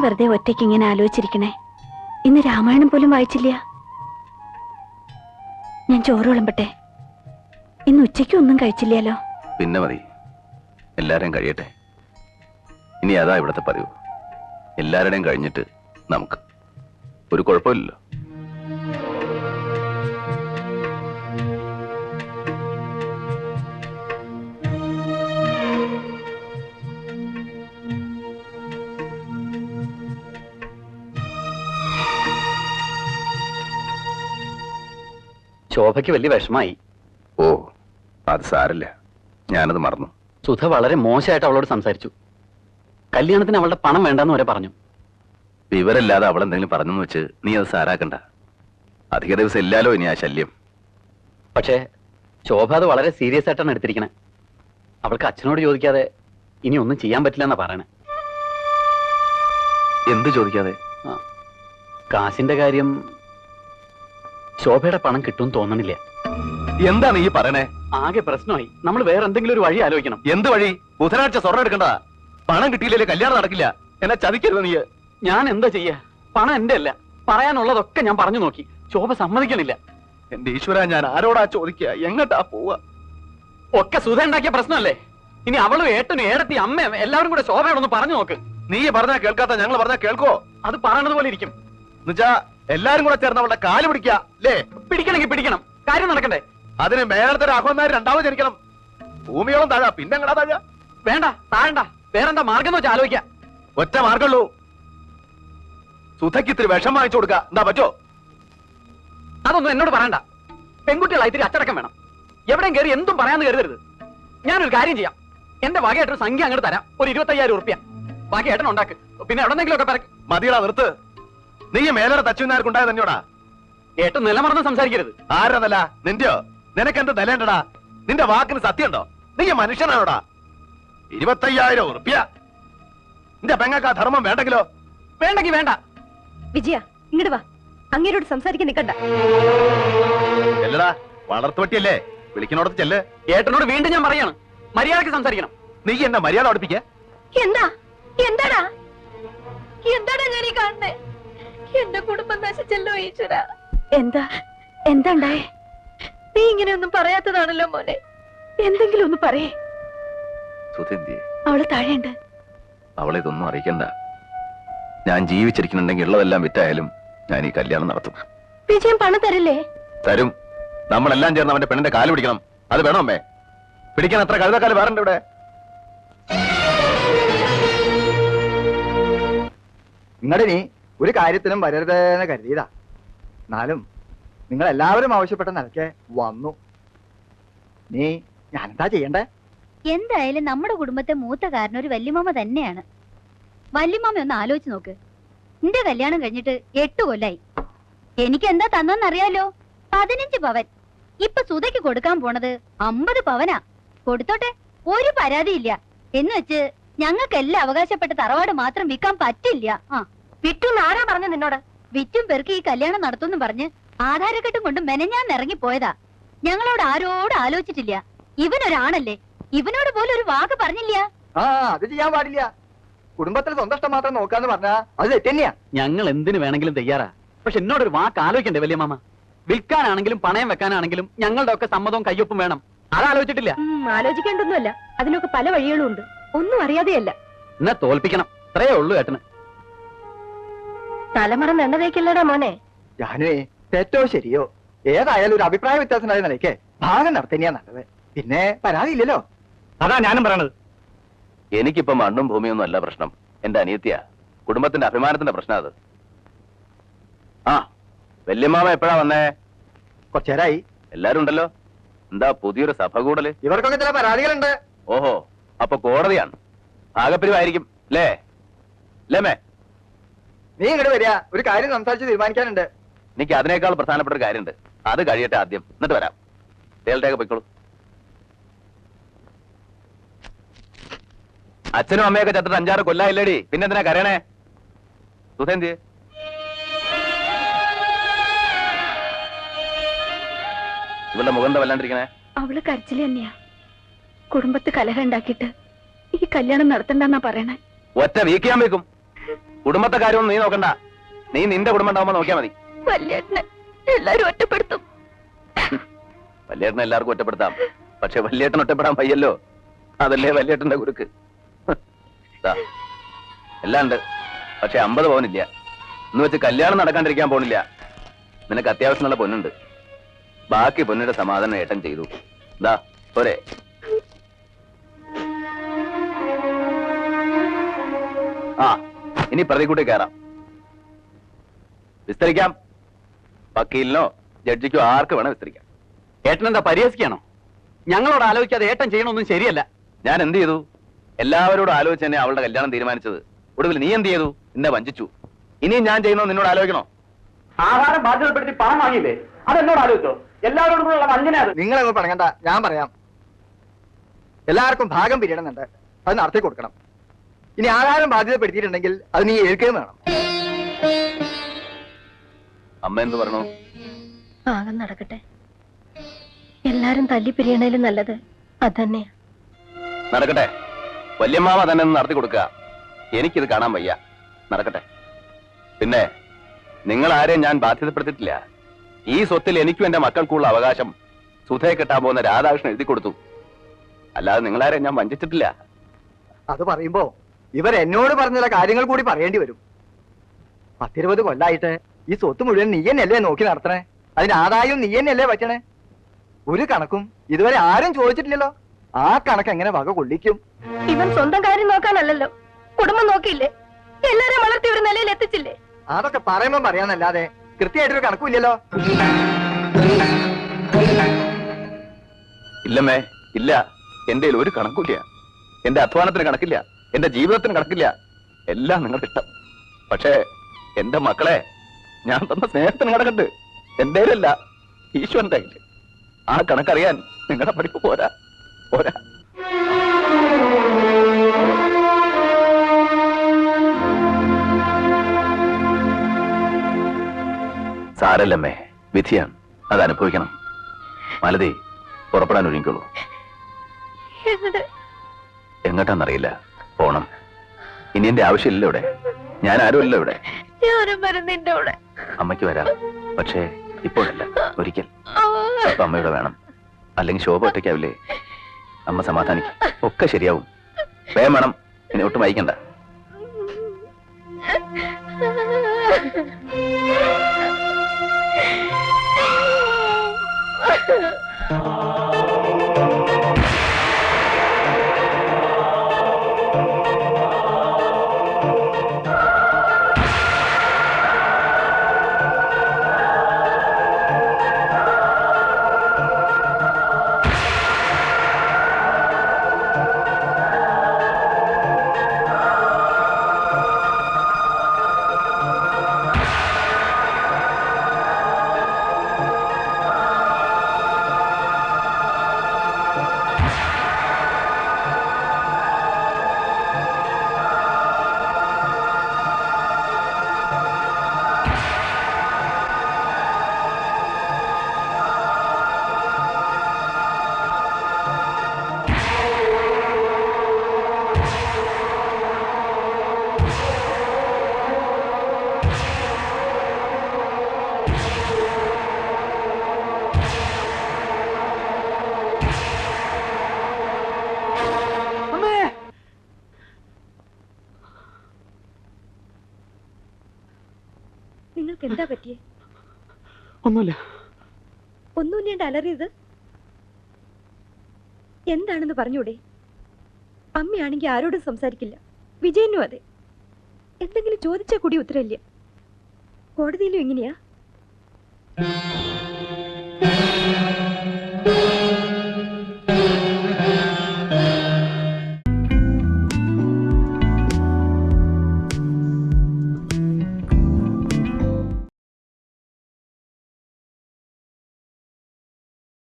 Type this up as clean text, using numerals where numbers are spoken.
വെറുതെ ഒറ്റയ്ക്ക് ഇങ്ങനെ ആലോചിച്ചിരിക്കണേ? ഇന്ന് രാമായണം പോലും വായിച്ചില്ല. ഞാൻ ചോറ് വിളമ്പട്ടെ? ഇന്ന് ഉച്ചയ്ക്ക് ഒന്നും കഴിച്ചില്ലല്ലോ. പിന്നെ മതി, എല്ലാരെയും കഴിയട്ടെ. ഇനി അതാ ഇവിടത്തെ പതിവ്. എല്ലാവരുടെയും കഴിഞ്ഞിട്ട് നമുക്ക് ഒരു കുഴപ്പമില്ലല്ലോ. ശോഭയ്ക്ക് വലിയ വിഷമായി. ഓ, അത് സാരല്ല, ഞാനത് മറന്നു. സുധ വളരെ മോശമായിട്ട് അവളോട് സംസാരിച്ചു. കല്യാണത്തിന് അവളുടെ പണം വേണ്ടെന്ന് വരെ പറഞ്ഞു. വിവരമില്ലാതെ അവളെന്തെങ്കിലും പറഞ്ഞെന്ന് വെച്ച് നീ അത് സാരാക്കണ്ട. അധിക ദിവസം ഇല്ലാലോ ഇനി ആ ശല്യം. പക്ഷേ ശോഭ അത് വളരെ സീരിയസ് ആയിട്ടാണ് എടുത്തിരിക്കണേ. അവൾക്ക് അച്ഛനോട് ചോദിക്കാതെ ഇനി ഒന്നും ചെയ്യാൻ പറ്റില്ല എന്നാ പറയണേ. എന്ത് ചോദിക്കാതെ? കാശിന്റെ കാര്യം. ശോഭയുടെ പണം കിട്ടും തോന്നണില്ല. എന്താണ് ഈ പറയണേ? ആകെ പ്രശ്നമായി. നമ്മൾ വേറെ എന്തെങ്കിലും ഒരു വഴി ആലോചിക്കണം. എന്ത് വഴി? ബുധനാഴ്ച സ്വർണ്ണം എടുക്കണ്ട. പണം കിട്ടിയില്ലേ കല്യാണം നടക്കില്ല. എന്നെ ചതിക്കരുത് നീ. ഞാൻ എന്താ ചെയ്യാ? പണം എന്റെ അല്ല. പറയാനുള്ളതൊക്കെ ഞാൻ പറഞ്ഞു നോക്കി. ശോഭ സമ്മതിക്കണില്ല. എന്റെ ഈശ്വര, ഞാൻ ആരോടാ ചോദിക്കുക? എങ്ങട്ടാ പോവാ? ഒക്കെ സുധ ഉണ്ടാക്കിയ പ്രശ്നമല്ലേ? ഇനി അവളും ഏട്ടനും ഏടത്തി അമ്മയും എല്ലാവരും കൂടെ ശോഭയോടൊന്ന് പറഞ്ഞു നോക്ക്. നീ പറഞ്ഞാ കേൾക്കാത്ത ഞങ്ങൾ പറഞ്ഞാ കേൾക്കോ? അത് പറയണത് പോലെ ഇരിക്കും. എന്നുവെച്ചാ എല്ലാരും കൂടെ ചേർന്ന് അവളുടെ കാല് പിടിക്കുക അല്ലേ? പിടിക്കണമെങ്കിൽ പിടിക്കണം. കാര്യം നടക്കണ്ടേ? അതിന് മേലത്തെ രാഘവന്മാർ രണ്ടാമത് ജനിക്കണം. ഭൂമിയോളം താഴ, പിന്നെ എങ്ങടാ താഴ? വേണ്ട, താഴണ്ട. വേറെന്താ മാർഗം എന്ന് വെച്ചാൽ ആലോചിക്കാം. ഒറ്റ മാർഗമുള്ളൂ. സുധയ്ക്ക് ഇത്തിരി വിഷം വാങ്ങിച്ചു കൊടുക്കുക. എന്താ പറ്റോ? അതൊന്നും എന്നോട് പറയണ്ട. പെൺകുട്ടികളായി ഇത്തിരി അച്ചടക്കം വേണം. എവിടെയും കയറി എന്തും പറയാന്ന് കരുതരുത്. ഞാനൊരു കാര്യം ചെയ്യാം. എന്റെ വകയായിട്ടൊരു സംഖ്യ അങ്ങോട്ട് തരാം. ഒരു 25,000 ഉറുപ്പ്യ. ബാക്കി ഏട്ടൻ ഉണ്ടാക്ക്. പിന്നെ എവിടെന്നെങ്കിലും ഒക്കെ പറയും. മതിയടാ, നിർത്ത്. നീ മേലെ തച്ചുനാർക്കുണ്ടായത് തന്നെയോടാ. ഏട്ടൻ നിലമറന്ന് സംസാരിക്കരുത്. ആരാ നില? നിന്റെയോ? നിനക്കെന്ത് നിലേണ്ടടാ? നിന്റെ വാക്കിന് സത്യമുണ്ടോ? നീ മനുഷ്യനാണോടാ? 25,000 ഉറുപ്പ്യ. നിന്റെ പെങ്ങക്ക് ആ ധർമ്മം വേണ്ടെങ്കിലോ? വേണ്ടെങ്കിൽ വേണ്ട. വിജയ, ഇങ്ങോട്ട് വാ. അങ്ങേരോട് സംസാരിക്കാൻ നിൽക്കണ്ട. ചെല്ലടാ, വളർത്തുപറ്റിയല്ലേ? വിളിക്കണോടത്ത് ചെല്ല്. ഏട്ടനോട് വീണ്ടും ഞാൻ പറയാണ്, മര്യാദക്ക് സംസാരിക്കണം. നീ എന്നെ മര്യാദ പഠിപ്പിക്ക. എന്താ? എന്താടാ? എന്താടാ ഞാൻ ഈ കാണുന്നേ? എന്റെ കുടുംബം നശിച്ചല്ലോ ഈശ്വര. എന്താ? എന്താണ്ടായേ? നീ ഇങ്ങനെയൊന്നും പറയാത്തതാണല്ലോ മോനെ. എന്തെങ്കിലും ഒന്ന് പറയേ. സുധന്തി, അവള് താഴെയുണ്ട്. അവളെ ഇതൊന്നും അറിയിക്കണ്ട. ഞാൻ ജീവിച്ചിരിക്കുന്നുണ്ടെങ്കിൽ ഉള്ളതെല്ലാം വിറ്റായാലും ഞാൻ ഈ കല്യാണം നടത്തും. വിജയം പണം തരില്ലേ? തരും. നമ്മളെല്ലാം ചേർന്ന് അവന്റെ പെണ്ണിന്റെ കാല് പിടിക്കണം. അത് വേണോ അമ്മേ? പിടിക്കാൻ അത്ര കഴുതക്കാല് വേറുണ്ട് ഇവിടെ. നിങ്ങളിനി ഒരു കാര്യത്തിനും വരരുതെന്ന് കരുതിയതാ. എന്നാലും നിങ്ങൾ എല്ലാവരും ആവശ്യപ്പെട്ട നിലയ്ക്ക് വന്നു. നീ ഞാനെന്താ ചെയ്യണ്ടേ? എന്തായാലും നമ്മുടെ കുടുംബത്തെ മൂത്ത കാരണം ഒരു വല്യമാമ തന്നെയാണ്. വല്യമാമ ഒന്ന് ആലോചിച്ച് നോക്ക്. എന്റെ കല്യാണം കഴിഞ്ഞിട്ട് 8 കൊല്ലായി. എനിക്ക് എന്താ തന്നറിയാലോ? 15 പവൻ. ഇപ്പൊ സുധയ്ക്ക് കൊടുക്കാൻ പോണത് 50 പവനാ. കൊടുത്തോട്ടെ, ഒരു പരാതിയില്ല. എന്ന് വെച്ച് ഞങ്ങൾക്കെല്ലാം അവകാശപ്പെട്ട തറവാട് മാത്രം വിൽക്കാൻ പറ്റില്ല. വിറ്റുന്ന് ആരാ പറഞ്ഞു നിന്നോട്? വിറ്റും പെറുക്കി ഈ കല്യാണം നടത്തുമെന്ന് പറഞ്ഞ് ആധാരക്കെട്ടും കൊണ്ട് മെനഞ്ഞാൻ ഇറങ്ങിപ്പോയതാ. ഞങ്ങളോട് ആരോട് ആലോചിച്ചിട്ടില്ല. ഇവനൊരാണല്ലേ, ഇവനോട് പോലും ഒരു വാക്ക് പറഞ്ഞില്ല. അത് ചെയ്യാൻ പാടില്ല. കുടുംബത്തിൽ സ്വന്തം ഇഷ്ടം മാത്രം നോക്കാന്ന് പറഞ്ഞാ അത് തെറ്റന്നെയാ. ഞങ്ങൾ എന്തിനു വേണമെങ്കിലും തയ്യാറാ. പക്ഷെ എന്നോടൊരു വാക്ക് ആലോചിക്കണ്ടേ വലിയമാമ? വിൽക്കാനാണെങ്കിലും പണയം വെക്കാനാണെങ്കിലും ഞങ്ങളുടെ ഒക്കെ സമ്മതവും കയ്യൊപ്പും വേണം. അതാലോചിച്ചിട്ടില്ല. ആലോചിക്കേണ്ടൊന്നുമല്ല. അതിനൊക്കെ പല വഴികളും ഉണ്ട്. ഒന്നും അറിയാതെയല്ല. എന്നാ തോൽപ്പിക്കണം. അത്രയേ ഉള്ളൂ ഏട്ടന്. തലമറന്ന് എണ്ണ തേക്കല്ലടാ മോനെ. ഞാനുവേ തെറ്റോ ശരിയോ ഏതായാലും ഒരു അഭിപ്രായ വ്യത്യാസമായ നിലയ്ക്ക് ഭാഗം നടത്തന്നെയാ നല്ലത്. പിന്നെ പരാതിയില്ലല്ലോ. അതാ ഞാനും പറയണത്. എനിക്കിപ്പോ മണ്ണും ഭൂമിയൊന്നും അല്ല പ്രശ്നം. എന്റെ അനിയത്തിയാ. കുടുംബത്തിന്റെ അഭിമാനത്തിന്റെ പ്രശ്നം അത്. ആ, വല്യമ്മാമ എപ്പോഴാ വന്നേ? കുറച്ചേരായി. എല്ലാരും ഉണ്ടല്ലോ. എന്താ പുതിയൊരു സഭ കൂടല്? ഇവർക്കൊക്കെ ചില പരാതികളുണ്ട്. ഓഹോ, അപ്പൊ കോടതിയാണ്. ഭാഗപ്പിരിവായിരിക്കും അല്ലേ? ലേമേ, നീ ഇങ്ങോട്ട് വരിക. ഒരു കാര്യം സംസാരിച്ച് തീരുമാനിക്കാനുണ്ട്. എനിക്ക് അതിനേക്കാൾ പ്രധാനപ്പെട്ട ഒരു കാര്യമുണ്ട്. അത് കഴിയട്ടെ ആദ്യം, എന്നിട്ട് വരാം. തേൽട്ടേക്ക് പൊയ്ക്കോളൂ. അച്ഛനും അമ്മയൊക്കെ ചത്തിട്ട് 5-6 കൊല്ലായില്ലേടി. പിന്നെന്തിനാ കരയണേ? സുധേന്തി, ഇവളുടെ മുഖം എന്താ വല്ലാണ്ടിരിക്കണേ? അവള് കരച്ചില് തന്നെയാ. കുടുംബത്ത് കലഹം ഉണ്ടാക്കിയിട്ട് ഈ കല്യാണം നടത്തണ്ടെന്നാ പറയണേ. ഒറ്റ വീക്കിയാൻ വെക്കും. കുടുംബത്തെ കാര്യമൊന്നും നീ നോക്കണ്ട. നീ നിന്റെ കുടുംബം ഉണ്ടാവുമ്പോ നോക്കിയാ മതി. വല്യേട്ടനെ എല്ലാരും ഒറ്റപ്പെടുത്തും. വല്യേട്ടനെ എല്ലാവർക്കും ഒറ്റപ്പെടുത്താം. പക്ഷെ വല്യേട്ടൻ ഒറ്റപ്പെടാൻ വയ്യല്ലോ. അതല്ലേ വല്യേട്ടന്റെ കുരുക്ക്. ദാ, എല്ലാം ഉണ്ട്. പക്ഷെ 50 പവനില്ല. എന്ന് വെച്ച് കല്യാണം നടക്കാണ്ടിരിക്കാൻ പോണില്ല. നിനക്ക് അത്യാവശ്യമുള്ള പൊന്നുണ്ട്. ബാക്കി പൊന്നിന്റെ സമാധാനം ഏട്ടൻ ചെയ്തു. ദാ പോരെ. ആ, ഇനി പ്രതികൂട്ടി കയറാം. വിസ്തരിക്കാം. വക്കീലിനോ ജഡ്ജിക്കോ ആർക്ക് വേണം വിസ്തരിക്കാം. ഏട്ടൻ എന്താ പരിഹസിക്കാണോ? ഞങ്ങളോട് ആലോചിക്കാതെ ഏട്ടൻ ചെയ്യണമൊന്നും ശരിയല്ല. ഞാൻ എന്ത് ചെയ്തു? എല്ലാവരോടും ആലോചിച്ച് തന്നെ അവളുടെ കല്യാണം തീരുമാനിച്ചത്. ഒടുവിൽ നീ എന്ത് ചെയ്തു? എന്നെ വഞ്ചിച്ചു. ഇനിയും ഞാൻ ചെയ്യുന്നോ നിന്നോട് ആലോചിക്കണോ? ആഹാരം ബാധ്യതപ്പെടുത്തി പണം വാങ്ങിയില്ലേ? അതെന്നോട് ആലോചിച്ചോ? എല്ലാവരോടും കൂടെ ഉള്ള വഞ്ചന അത്. നിങ്ങളങ്ങ് പറയണ്ട, ഞാൻ പറയാം. എല്ലാവർക്കും ഭാഗം പിരിയണമെന്നുണ്ട്. അത് നടത്തി കൊടുക്കണം. ഇനി ആധാരം ബാധ്യതപ്പെടുത്തിയിട്ടുണ്ടെങ്കിൽ അത് നീ ഏൽക്കുകയും വേണം. അമ്മ എന്ത് പറഞ്ഞു? ഭാഗം നടക്കട്ടെ. എല്ലാരും തല്ലിപ്പിരിയണേലും നല്ലത് അതന്നെയാ. നടക്കട്ടെ. വല്യമ്മാവ തന്നെ ഒന്ന് നടത്തി കൊടുക്കുക. എനിക്കിത് കാണാൻ വയ്യ. നടക്കട്ടെ. പിന്നെ നിങ്ങൾ ആരെയും ഞാൻ ബാധ്യതപ്പെടുത്തിയിട്ടില്ല. ഈ സ്വത്തിൽ എനിക്കും എന്റെ മക്കൾക്കുള്ള അവകാശം സുധയെ കെട്ടാൻ പോകുന്ന രാധാകൃഷ്ണൻ എഴുതി കൊടുത്തു. അല്ലാതെ നിങ്ങളാരെയും ഞാൻ വഞ്ചിച്ചിട്ടില്ല. അത് പറയുമ്പോ ഇവരെന്നോട് പറഞ്ഞ ചില കാര്യങ്ങൾ കൂടി പറയേണ്ടി വരും. 10-20 കൊല്ലായിട്ട് ഈ സ്വത്ത് മുഴുവൻ നീ തന്നെയല്ലേ നോക്കി നടത്തണേ? അതിന് ആദായം നീ തന്നെയല്ലേ പറ്റണേ? ഒരു കണക്കും ഇതുവരെ ആരും ചോദിച്ചിട്ടില്ലല്ലോ. ആ കണക്ക് എങ്ങനെ വക കൊള്ളിക്കും? ഇവൻ സ്വന്തം കാര്യം നോക്കാനല്ലല്ലോ, കുടുംബം നോക്കിയില്ലേ? എല്ലാരും വളർത്തി ഒരു നിലയിൽ എത്തിച്ചില്ലേ? അതൊക്കെ പറയുമ്പോ പറയാന്നല്ലാതെ കൃത്യമായിട്ടൊരു കണക്കുമില്ലല്ലോ. ഇല്ലമ്മേ, ഇല്ല. എന്റെ ഒരു കണക്കില്ല. എന്റെ അധ്വാനത്തിന് കണക്കില്ല. എന്റെ ജീവിതത്തിന് കണക്കില്ല. എല്ലാം നിങ്ങളുടെ ഇഷ്ടം. പക്ഷേ എന്റെ മക്കളെ ഞാൻ തന്ന സ്നേഹത്തിന് കണക്കുണ്ട്. എന്റെ അല്ല, ഈശ്വരന്റെ കയ്യില്. ആ കണക്കറിയാൻ നിങ്ങളുടെ പഠിപ്പ് പോരാ. പോരാ. സാരല്ലമ്മേ, വിധിയാണ്. അത് അനുഭവിക്കണം. മാലതി, പുറപ്പെടാൻ ഒരുങ്ങിക്കോളൂ. എങ്ങോട്ടാന്നറിയില്ല. പോണം. ഇനി എന്റെ ആവശ്യമില്ല ഇവിടെ. ഞാൻ ആരുമല്ല ഇവിടെ. ഞാനും വരുന്നിന്റെ കൂടെ. അമ്മയ്ക്ക് വരാം. പക്ഷേ ഇപ്പോഴല്ല, ഒരിക്കൽ. അപ്പൊ അമ്മയുടെ വേണം. അല്ലെങ്കിൽ ശോഭ ഒറ്റയ്ക്കാവില്ലേ? അമ്മ സമാധാനിക്കും. ഒക്കെ ശരിയാവും. വേഗം വേണം. ഇനി ഒട്ടും വൈകണ്ട. നിങ്ങൾക്ക് എന്താ പറ്റിയേ? ഒന്നുമില്ല. ഒന്നുമില്ലാണ്ട് അലറിയത് എന്താണെന്ന് പറഞ്ഞൂടെ? അമ്മയാണെങ്കിൽ ആരോടും സംസാരിക്കില്ല. വിജയനും അതെ. എന്തെങ്കിലും ചോദിച്ചാൽ കൂടി ഉത്തരവില്ല. കോടതിയിലും എങ്ങനെയാ?